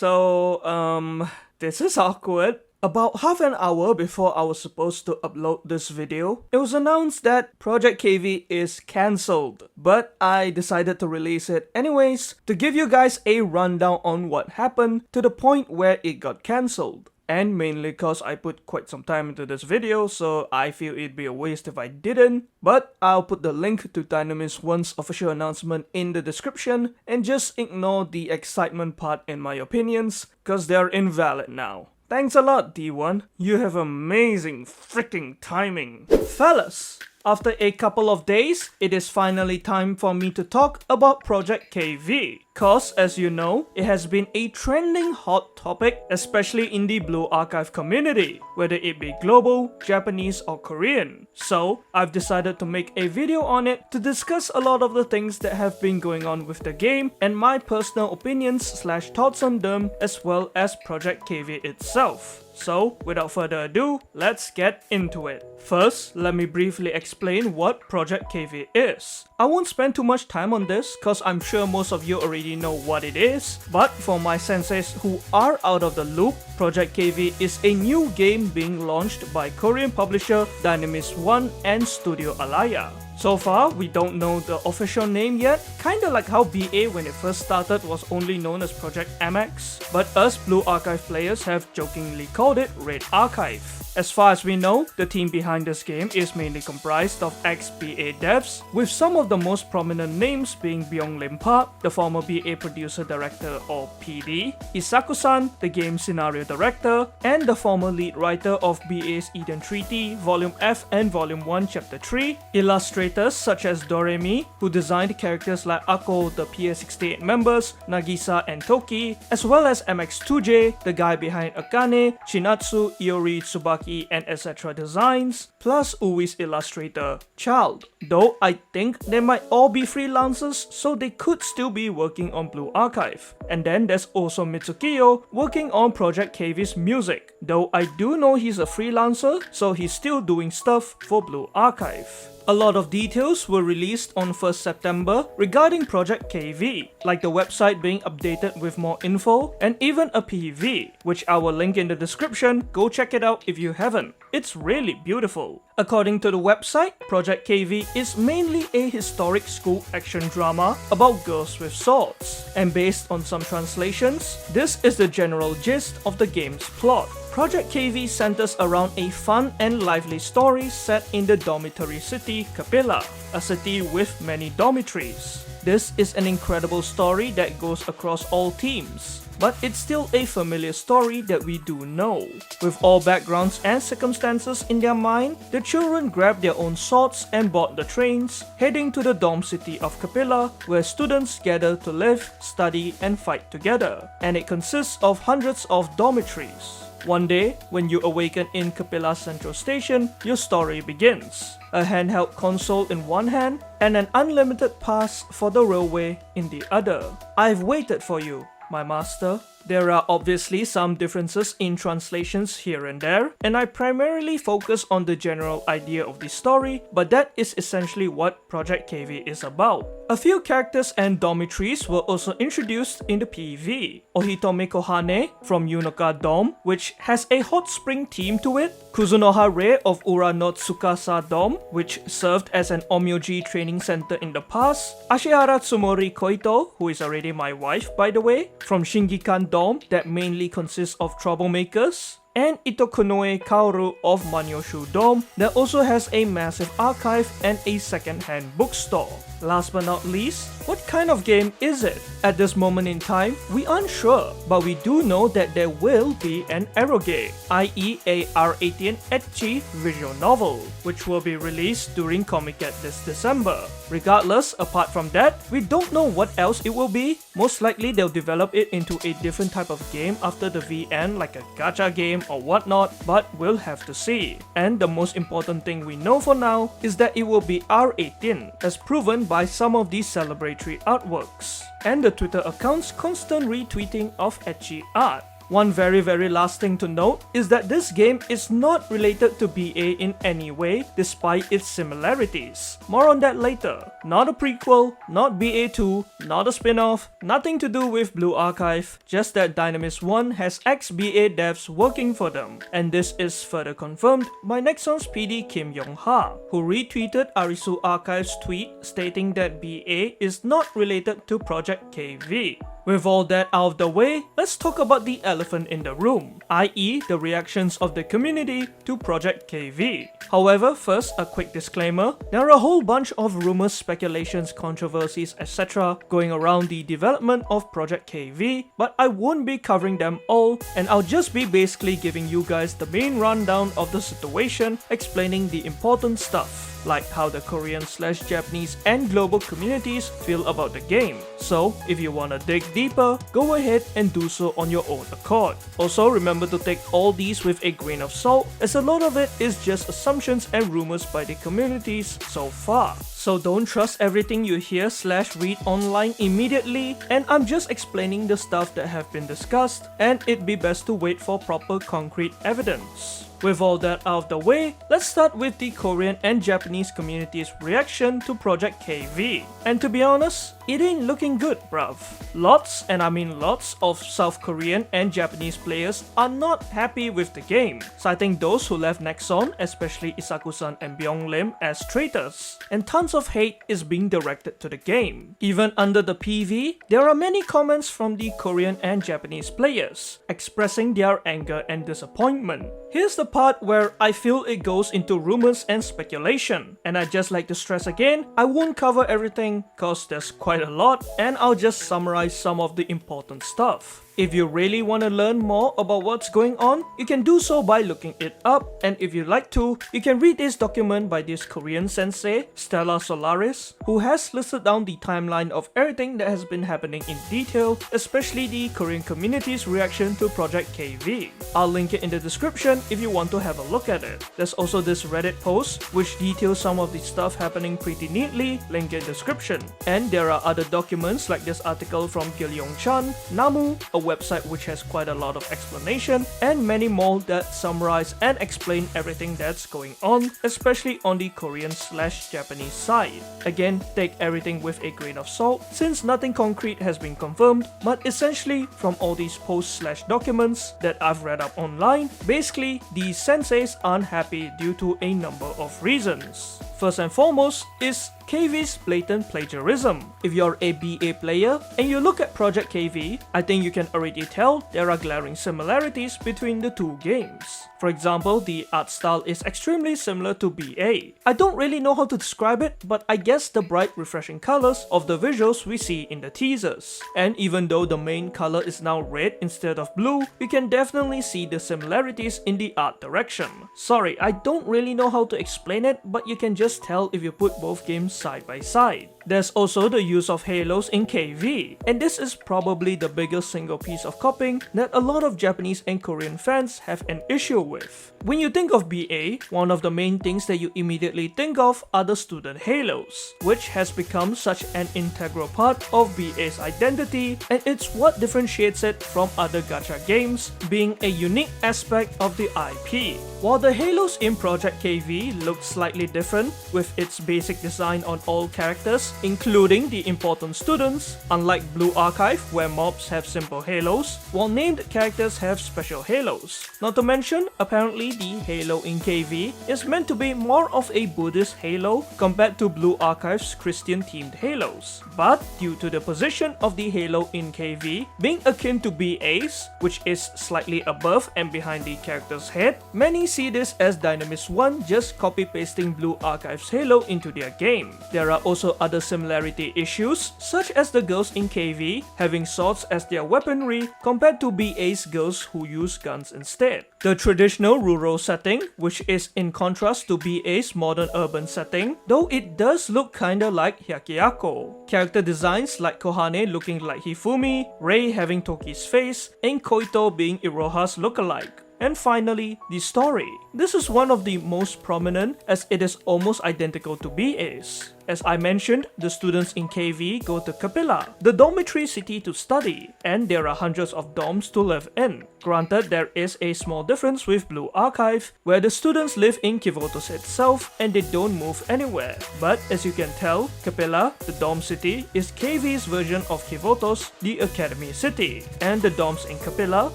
This is awkward. About half an hour before I was supposed to upload this video, it was announced that Project KV is cancelled, but I decided to release it anyways to give you guys a rundown on what happened to the point where it got cancelled. And mainly cause I put quite some time into this video, so I feel it'd be a waste if I didn't. But I'll put the link to Dynamist 1's official announcement in the description, and just ignore the excitement part in my opinions, cause they're invalid now. Thanks a lot, D1. You have amazing freaking timing. Fellas, after a couple of days, it is finally time for me to talk about Project KV. Cause, as you know, it has been a trending hot topic, especially in the Blue Archive community, whether it be global, Japanese or Korean. So, I've decided to make a video on it to discuss a lot of the things that have been going on with the game and my personal opinions / thoughts on them, as well as Project KV itself. So, without further ado, let's get into it. First, let me briefly explain what Project KV is. I won't spend too much time on this cause I'm sure most of you already know what it is, but for my senseis who are out of the loop, Project KV is a new game being launched by Korean publisher Dynamist 1 and Studio Alaya. So far, we don't know the official name yet, kinda like how BA when it first started was only known as Project MX, but us Blue Archive players have jokingly called it Red Archive. As far as we know, the team behind this game is mainly comprised of ex-BA devs, with some of the most prominent names being Byung-Lim Park, the former BA producer-director or PD, Isaku-san, the game scenario director, and the former lead writer of BA's Eden Treaty, Volume F and Volume 1 Chapter 3, illustrators such as Doremi, who designed characters like Ako, the PS68 members, Nagisa and Toki, as well as MX2J, the guy behind Akane, Shinatsu, Iori, Tsubaki, and etc. designs, plus Ui's illustrator, Child. Though I think they might all be freelancers, so they could still be working on Blue Archive. And then there's also Mitsukiyo working on Project KV's music. Though I do know he's a freelancer, so he's still doing stuff for Blue Archive. A lot of details were released on 1st September regarding Project KV, like the website being updated with more info, and even a PV, which I will link in the description. Go check it out if you haven't. It's really beautiful. According to the website, Project KV is mainly a historic school action drama about girls with swords, and based on some translations, this is the general gist of the game's plot. Project KV centers around a fun and lively story set in the dormitory city Kapila, a city with many dormitories. This is an incredible story that goes across all themes, but it's still a familiar story that we do know. With all backgrounds and circumstances in their mind, the children grab their own swords and board the trains, heading to the dorm city of Kapila, where students gather to live, study, and fight together, and it consists of hundreds of dormitories. One day, when you awaken in Kapila Central Station, your story begins. A handheld console in one hand and an unlimited pass for the railway in the other. I've waited for you, my master. There are obviously some differences in translations here and there, and I primarily focus on the general idea of the story, but that is essentially what Project KV is about. A few characters and dormitories were also introduced in the PV. Ohitome Kohane from Yunoka Dome, which has a hot spring theme to it, Kuzunoha Rei of Ura no Tsukasa Dome, which served as an Omyoji training center in the past, Ashihara Tsumori Koito, who is already my wife by the way, from Shingikan Dome that mainly consists of troublemakers, and Itokonoe Kaoru of Manyoshu Dome that also has a massive archive and a second-hand bookstore. Last but not least, what kind of game is it? At this moment in time, we aren't sure, but we do know that there will be an eroge, i.e. a R18 ecchi visual novel, which will be released during Comic-Con this December. Regardless, apart from that, we don't know what else it will be. Most likely they'll develop it into a different type of game after the VN, like a gacha game or whatnot, but we'll have to see. And the most important thing we know for now is that it will be R18, as proven by some of these celebratory artworks, and the Twitter account's constant retweeting of ecchi art. One very last thing to note is that this game is not related to BA in any way despite its similarities. More on that later. Not a prequel, not BA2, not a spin-off, nothing to do with Blue Archive, just that Dynamis 1 has ex-BA devs working for them. And this is further confirmed by Nexon's PD Kim Yong-ha, who retweeted Arisu Archive's tweet stating that BA is not related to Project KV. With all that out of the way, let's talk about the elephant in the room, i.e. the reactions of the community to Project KV. However, first a quick disclaimer, there are a whole bunch of rumors, speculations, controversies, etc. going around the development of Project KV, but I won't be covering them all, and I'll just be basically giving you guys the main rundown of the situation, explaining the important stuff, like how the Korean/Japanese and global communities feel about the game. So, if you wanna dig deeper, go ahead and do so on your own accord. Also, remember to take all these with a grain of salt, as a lot of it is just assumptions and rumors by the communities so far. So don't trust everything you hear/read online immediately, and I'm just explaining the stuff that have been discussed, and it'd be best to wait for proper concrete evidence. With all that out of the way, let's start with the Korean and Japanese community's reaction to Project KV. And to be honest, it ain't looking good, bruv. Lots, and I mean lots, of South Korean and Japanese players are not happy with the game, citing those who left Nexon, especially Isaku-san and Byung-lim, as traitors. And tons of hate is being directed to the game. Even under the PV, there are many comments from the Korean and Japanese players, expressing their anger and disappointment. Here's the part where I feel it goes into rumors and speculation, and I'd just like to stress again, I won't cover everything cause there's quite a lot, and I'll just summarize some of the important stuff. If you really want to learn more about what's going on, you can do so by looking it up, and if you'd like to, you can read this document by this Korean sensei, Stella Solaris, who has listed down the timeline of everything that has been happening in detail, especially the Korean community's reaction to Project KV. I'll link it in the description if you want to have a look at it. There's also this Reddit post which details some of the stuff happening pretty neatly, link in description. And there are other documents like this article from Gil-Yong-chan, Namu, a website which has quite a lot of explanation, and many more that summarize and explain everything that's going on, especially on the Korean/Japanese side. Again, take everything with a grain of salt since nothing concrete has been confirmed, but essentially from all these posts/documents that I've read up online, basically the senseis aren't happy due to a number of reasons. First and foremost is KV's blatant plagiarism. If you're a BA player and you look at Project KV, I think you can already tell there are glaring similarities between the two games. For example, the art style is extremely similar to BA. I don't really know how to describe it, but I guess the bright refreshing colors of the visuals we see in the teasers. And even though the main color is now red instead of blue, we can definitely see the similarities in the art direction. Sorry, I don't really know how to explain it, but you can just tell if you put both games side by side. There's also the use of halos in KV, and this is probably the biggest single piece of copying that a lot of Japanese and Korean fans have an issue with. When you think of BA, one of the main things that you immediately think of are the student halos, which has become such an integral part of BA's identity, and it's what differentiates it from other gacha games, being a unique aspect of the IP. While the halos in Project KV look slightly different, with its basic design on all characters, including the important students, unlike Blue Archive where mobs have simple halos, while named characters have special halos. Not to mention, apparently the halo in KV is meant to be more of a Buddhist halo compared to Blue Archive's Christian themed halos. But due to the position of the halo in KV being akin to BA's, which is slightly above and behind the character's head, many see this as Dynamis 1 just copy-pasting Blue Archive's halo into their game. There are also other similarity issues, such as the girls in KV having swords as their weaponry compared to BA's girls who use guns instead. The traditional rural setting, which is in contrast to BA's modern urban setting, though it does look kinda like Hyakuako. Character designs like Kohane looking like Hifumi, Rei having Toki's face, and Koito being Iroha's lookalike. And finally, the story. This is one of the most prominent as it is almost identical to BA's. As I mentioned, the students in KV go to Capella, the dormitory city to study, and there are hundreds of dorms to live in. Granted, there is a small difference with Blue Archive, where the students live in Kivotos itself and they don't move anywhere. But as you can tell, Capella, the dorm city, is KV's version of Kivotos, the academy city. And the dorms in Capella,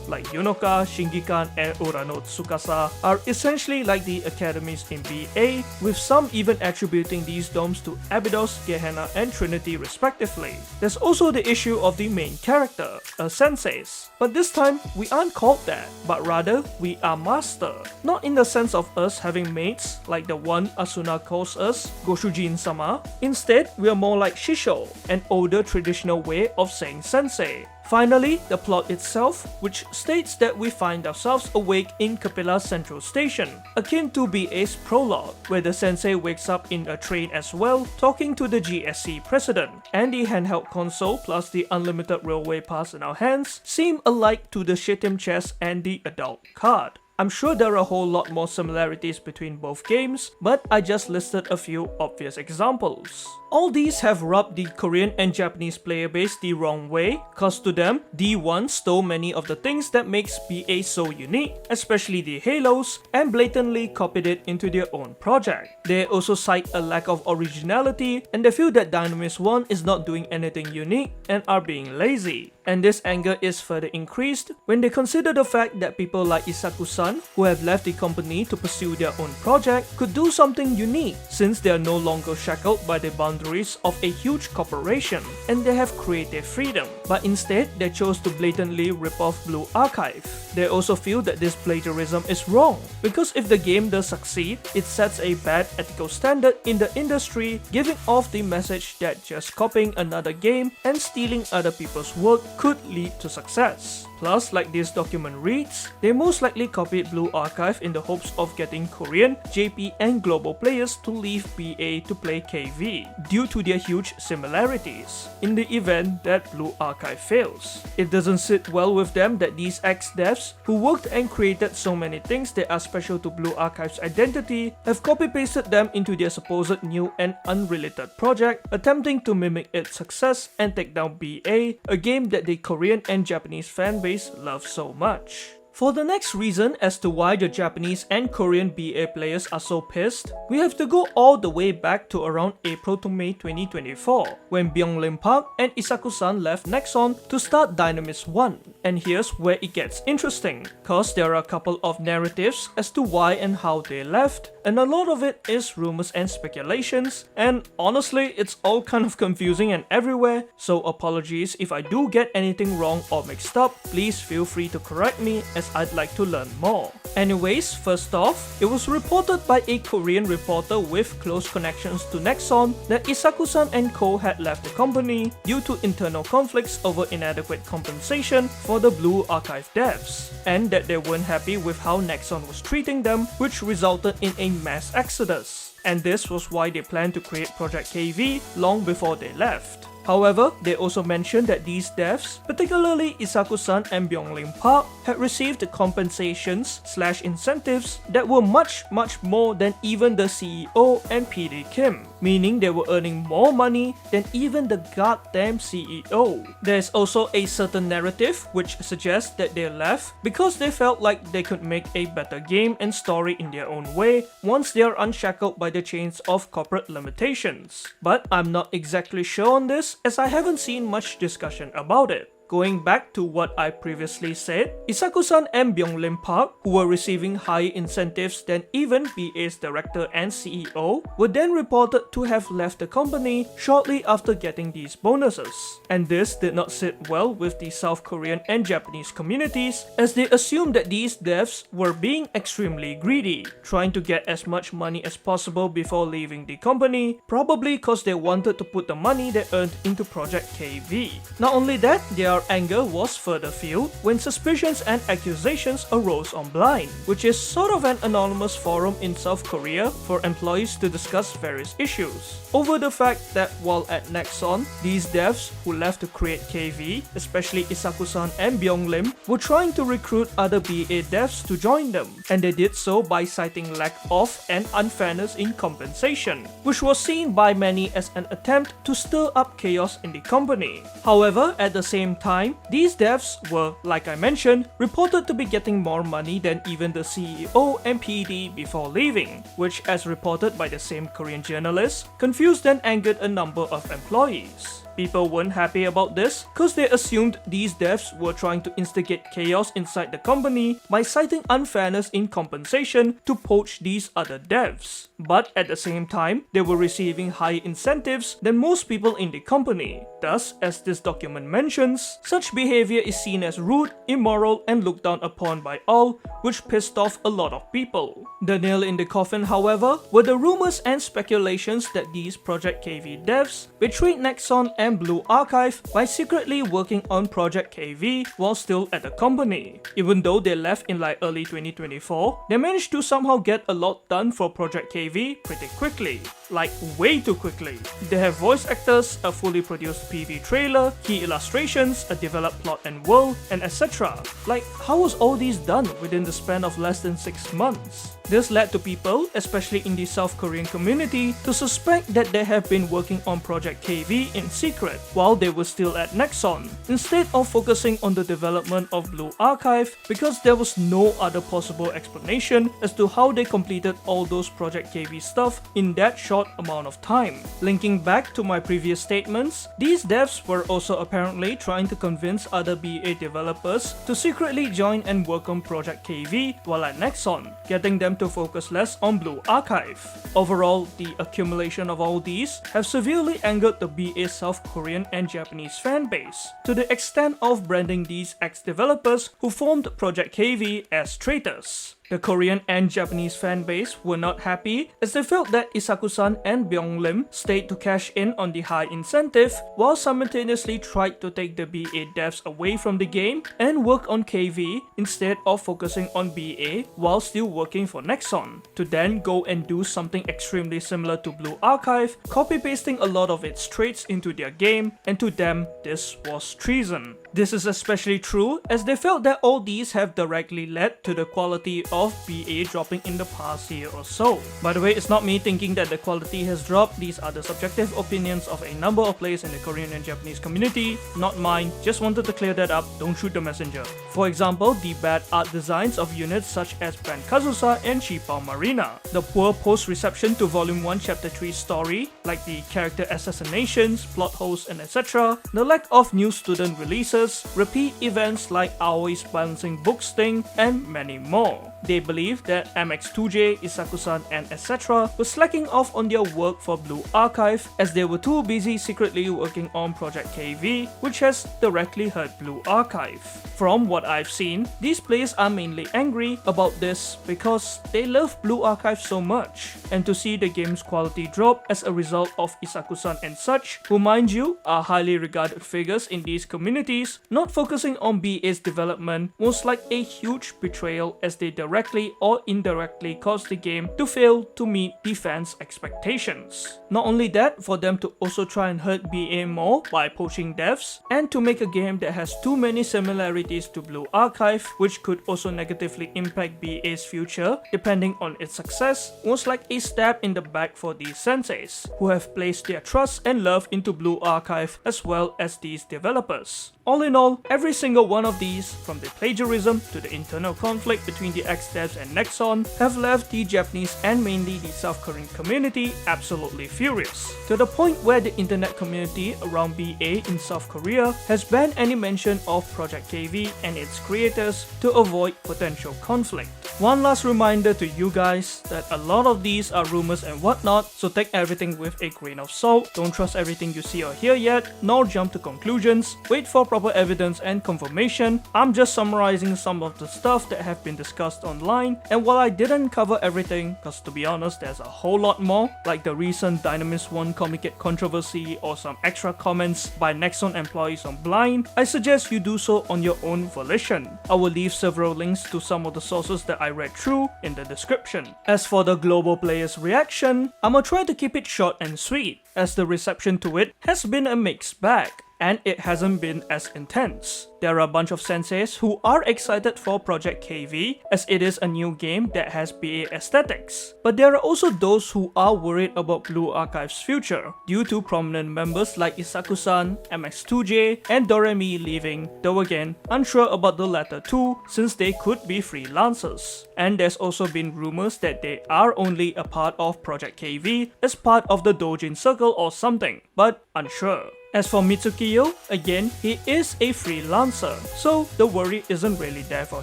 like Yonoka, Shingikan, and Urano Tsukasa, are essentially like the academies in BA, with some even attributing these dorms to Abydos, Gehenna, and Trinity respectively. There's also the issue of the main character, a senseis. But this time, we aren't called that, but rather, we are master. Not in the sense of us having mates, like the one Asuna calls us, Goshujin-sama. Instead, we are more like Shisho, an older traditional way of saying sensei. Finally, the plot itself, which states that we find ourselves awake in Capella Central Station, akin to BA's prologue, where the sensei wakes up in a train as well, talking to the GSC president, and the handheld console plus the unlimited railway pass in our hands seem alike to the Shitim chess and the adult card. I'm sure there are a whole lot more similarities between both games, but I just listed a few obvious examples. All these have rubbed the Korean and Japanese player base the wrong way, cause to them, D1 stole many of the things that makes BA so unique, especially the halos, and blatantly copied it into their own project. They also cite a lack of originality, and they feel that Dynamis 1 is not doing anything unique and are being lazy. And this anger is further increased when they consider the fact that people like Isaku-san, who have left the company to pursue their own project, could do something unique since they are no longer shackled by the boundaries of a huge corporation and they have creative freedom. But instead, they chose to blatantly rip off Blue Archive. They also feel that this plagiarism is wrong because if the game does succeed, it sets a bad ethical standard in the industry, giving off the message that just copying another game and stealing other people's work could lead to success. Plus, like this document reads, they most likely copied Blue Archive in the hopes of getting Korean, JP, and global players to leave BA to play KV due to their huge similarities. In the event that Blue Archive fails, it doesn't sit well with them that these ex-devs who worked and created so many things that are special to Blue Archive's identity have copy-pasted them into their supposed new and unrelated project, attempting to mimic its success and take down BA, a game that the Korean and Japanese fanbase love so much. For the next reason as to why the Japanese and Korean BA players are so pissed, we have to go all the way back to around April to May 2024, when Byung-Lim Park and Isaku-san left Nexon to start Dynamis 1. And here's where it gets interesting, cause there are a couple of narratives as to why and how they left, and a lot of it is rumors and speculations, and honestly, it's all kind of confusing and everywhere, so apologies if I do get anything wrong or mixed up, please feel free to correct me as I'd like to learn more. Anyways, first off, it was reported by a Korean reporter with close connections to Nexon that Isaku-san and co had left the company due to internal conflicts over inadequate compensation for the Blue Archive devs, and that they weren't happy with how Nexon was treating them, which resulted in a mass exodus. And this was why they planned to create Project KV long before they left. However, they also mentioned that these devs, particularly Isaku-san and Byung-Lim Park, had received compensations/incentives that were much more than even the CEO and PD Kim, meaning they were earning more money than even the goddamn CEO. There's also a certain narrative which suggests that they left because they felt like they could make a better game and story in their own way once they are unshackled by the chains of corporate limitations. But I'm not exactly sure on this, as I haven't seen much discussion about it. Going back to what I previously said, Isaku-san and Byung-Lim Park, who were receiving higher incentives than even BA's director and CEO, were then reported to have left the company shortly after getting these bonuses. And this did not sit well with the South Korean and Japanese communities, as they assumed that these devs were being extremely greedy, trying to get as much money as possible before leaving the company, probably because they wanted to put the money they earned into Project KV. Not only that, they are anger was further fueled when suspicions and accusations arose online, which is sort of an anonymous forum in South Korea for employees to discuss various issues, over the fact that while at Nexon, these devs who left to create KV, especially Isaku-san and Byung-lim, were trying to recruit other BA devs to join them, and they did so by citing lack of and unfairness in compensation, which was seen by many as an attempt to stir up chaos in the company. However, at the same time, these devs were, like I mentioned, reported to be getting more money than even the CEO and PD before leaving, which, as reported by the same Korean journalist, confused and angered a number of employees. People weren't happy about this because they assumed these devs were trying to instigate chaos inside the company by citing unfairness in compensation to poach these other devs. But at the same time, they were receiving higher incentives than most people in the company. Thus, as this document mentions, such behavior is seen as rude, immoral, and looked down upon by all, which pissed off a lot of people. The nail in the coffin, however, were the rumors and speculations that these Project KV devs betrayed Nexon and Blue Archive by secretly working on Project KV while still at the company. Even though they left in like early 2024, they managed to somehow get a lot done for Project KV pretty quickly. Like way too quickly. They have voice actors, a fully produced PV trailer, key illustrations, a developed plot and world, and etc. Like, how was all these done within the span of less than 6 months? This led to people, especially in the South Korean community, to suspect that they have been working on Project KV in secret while they were still at Nexon, instead of focusing on the development of Blue Archive, because there was no other possible explanation as to how they completed all those Project KV stuff in that short amount of time. Linking back to my previous statements, these devs were also apparently trying to convince other BA developers to secretly join and work on Project KV while at Nexon, getting them to focus less on Blue Archive. Overall, the accumulation of all these have severely angered the BA South Korean and Japanese fanbase, to the extent of branding these ex-developers who formed Project KV as traitors. The Korean and Japanese fanbase were not happy as they felt that Isaku-san and Byung-lim stayed to cash in on the high incentive while simultaneously tried to take the BA devs away from the game and work on KV instead of focusing on BA while still working for Nexon, to then go and do something extremely similar to Blue Archive, copy-pasting a lot of its traits into their game, and to them this was treason. This is especially true as they felt that all these have directly led to the quality of BA dropping in the past year or so. By the way, it's not me thinking that the quality has dropped, these are the subjective opinions of a number of players in the Korean and Japanese community, not mine, just wanted to clear that up, don't shoot the messenger. For example, the bad art designs of units such as Brand Kazusa and Chipao Marina, the poor post-reception to Volume 1 Chapter 3 story, like the character assassinations, plot holes and etc., the lack of new student releases, repeat events like Aoi's balancing books thing, and many more. They believe that MX2J, Isaku-san and etc. were slacking off on their work for Blue Archive as they were too busy secretly working on Project KV, which has directly hurt Blue Archive. From what I've seen, these players are mainly angry about this because they love Blue Archive so much, and to see the game's quality drop as a result of Isaku-san and such, who mind you are highly regarded figures in these communities, not focusing on BA's development was like a huge betrayal as they directly or indirectly caused the game to fail to meet the fans' expectations. Not only that, for them to also try and hurt BA more by poaching devs, and to make a game that has too many similarities to Blue Archive, which could also negatively impact BA's future depending on its success, was like a stab in the back for these senseis, who have placed their trust and love into Blue Archive as well as these developers. All in all, every single one of these, from the plagiarism to the internal conflict between the ex-devs and Nexon, have left the Japanese and mainly the South Korean community absolutely furious, to the point where the internet community around BA in South Korea has banned any mention of Project KV and its creators to avoid potential conflict. One last reminder to you guys that a lot of these are rumors and whatnot, so take everything with a grain of salt, don't trust everything you see or hear yet, nor jump to conclusions, wait for proper evidence and confirmation. I'm just summarizing some of the stuff that have been discussed discussed online, and while I didn't cover everything, cause to be honest there's a whole lot more, like the recent Dynamis 1 Comiket controversy or some extra comments by Nexon employees on Blind, I suggest you do so on your own volition. I will leave several links to some of the sources that I read through in the description. As for the global players' reaction, I'ma try to keep it short and sweet, as the reception to it has been a mixed bag, and it hasn't been as intense. There are a bunch of senseis who are excited for Project KV, as it is a new game that has BA aesthetics. But there are also those who are worried about Blue Archive's future, due to prominent members like Isaku-san, MX2J, and Doremi leaving, though again, unsure about the latter two since they could be freelancers. And there's also been rumors that they are only a part of Project KV as part of the Dojin Circle or something, but unsure. As for Mitsukiyo, again, he is a freelancer, so the worry isn't really there for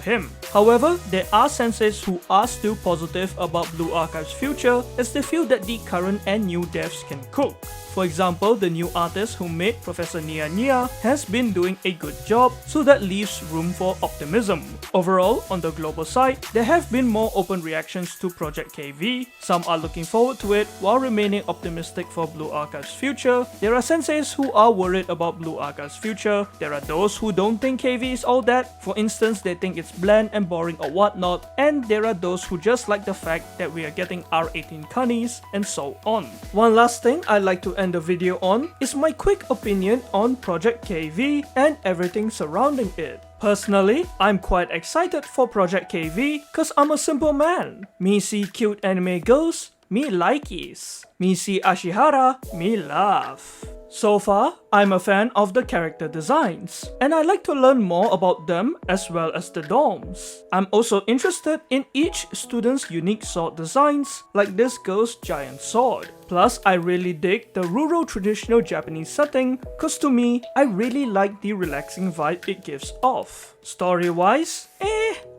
him. However, there are senseis who are still positive about Blue Archive's future, as they feel that the current and new devs can cook. For example, the new artist who made Professor Nia Nia has been doing a good job, so that leaves room for optimism. Overall, on the global side, there have been more open reactions to Project KV. Some are looking forward to it while remaining optimistic for Blue Archive's future. There are senseis who are worried about Blue Archive's future. There are those who don't think KV is all that. For instance, they think it's bland and boring or whatnot. And there are those who just like the fact that we are getting R18 Kanis and so on. One last thing I'd like to end the video on is my quick opinion on Project KV and everything surrounding it. Personally, I'm quite excited for Project KV cause I'm a simple man. Me see cute anime girls, me likeies. Me see Ashihara, me laugh. So far, I'm a fan of the character designs, and I like to learn more about them as well as the dorms. I'm also interested in each student's unique sword designs, like this girl's giant sword. Plus, I really dig the rural traditional Japanese setting, cause to me, I really like the relaxing vibe it gives off. Story-wise,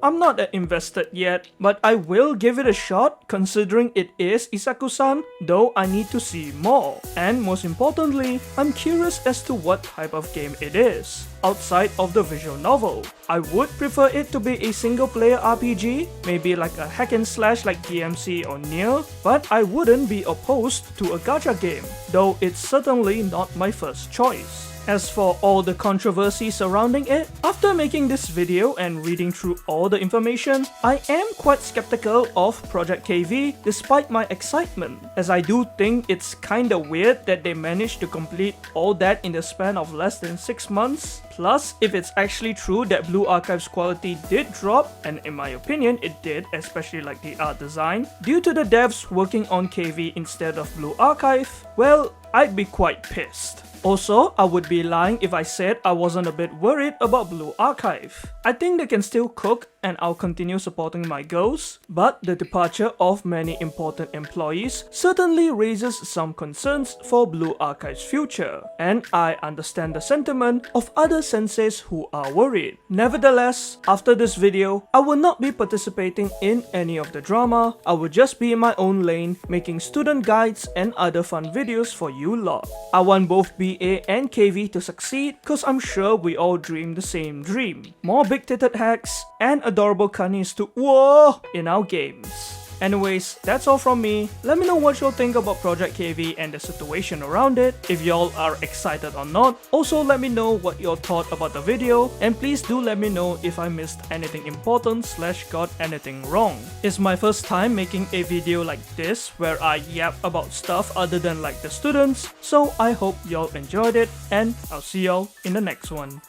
I'm not that invested yet, but I will give it a shot considering it is Isaku-san, though I need to see more. And most importantly, I'm curious as to what type of game it is, outside of the visual novel. I would prefer it to be a single-player RPG, maybe like a hack and slash like DMC or Nier, but I wouldn't be opposed to a gacha game, though it's certainly not my first choice. As for all the controversy surrounding it, after making this video and reading through all the information, I am quite skeptical of Project KV despite my excitement, as I do think it's kinda weird that they managed to complete all that in the span of less than 6 months. Plus, if it's actually true that Blue Archive's quality did drop, and in my opinion it did, especially like the art design, due to the devs working on KV instead of Blue Archive, well, I'd be quite pissed. Also, I would be lying if I said I wasn't a bit worried about Blue Archive. I think they can still cook and I'll continue supporting my goals, but the departure of many important employees certainly raises some concerns for Blue Archive's future, and I understand the sentiment of other senseis who are worried. Nevertheless, after this video, I will not be participating in any of the drama. I will just be in my own lane, making student guides and other fun videos for you lot. I want both BA and KV to succeed cause I'm sure we all dream the same dream. More big-titted hacks and adorable kanis to whoa in our games. Anyways, that's all from me. Let me know what y'all think about Project KV and the situation around it, if y'all are excited or not. Also, let me know what y'all thought about the video, and please do let me know if I missed anything important / got anything wrong. It's my first time making a video like this where I yap about stuff other than like the students, so I hope y'all enjoyed it, and I'll see y'all in the next one.